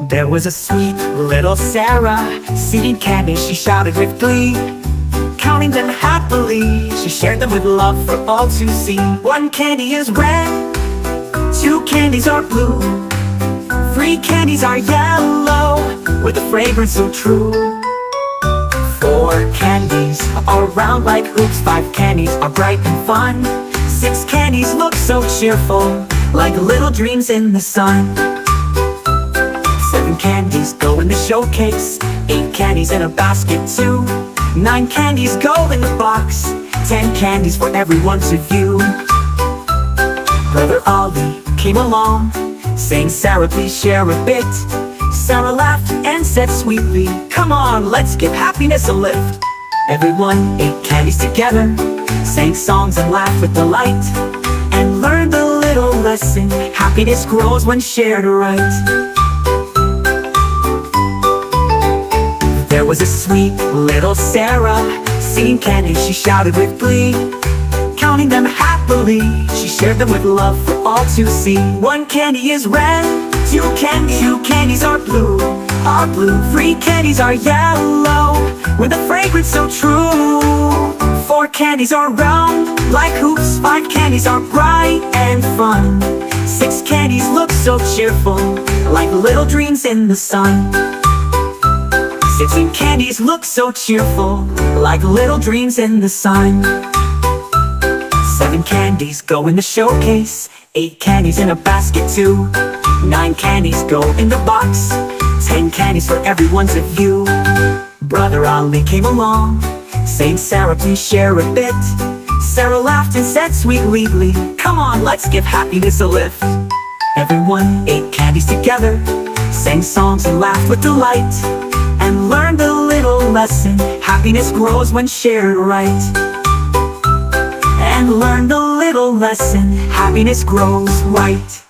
There was a sweet little Sara, seeing candies, she shouted with glee. Counting them happily, she shared them with love for all to see. One candy is red, two candies are blue, three candies are yellow, with a fragrance so true. Four candies are round like hoops, five candies are bright and fun, six candies look so cheerful, like little dreams in the sun. Seven candies go in the showcase, eight candies in a basket too, nine candies go in the box, 10 candies for everyone to view. Brother Ollie came along, saying, "Sara, please share a bit." Sara laughed and said sweetly, "Come on, let's give happiness a lift." Everyone ate candies together, sang songs and laughed with delight, and learned a little lesson: happiness grows when shared right. There was a sweet little Sara, seeing candies, she shouted with glee. Counting them happily, she shared them with love for all to see. One candy is red, two candies are blue, three candies are yellow, with a fragrance so true. Four candies are round like hoops, five candies are bright and fun, six candies look so cheerful, like little dreams in the sun. 16 candies look so cheerful, like little dreams in the sun. 7 candies go in the showcase, 8 candies in a basket too, 9 candies go in the box, 10 candies for everyone to view. Brother Ollie came along, saying, "Sara, please share a bit." Sara laughed and said sweetly, "Come on, let's give happiness a lift." Everyone ate candies together, sang songs and laughed with delight, and learned a little lesson: happiness grows when shared right. And learned a little lesson: happiness grows right.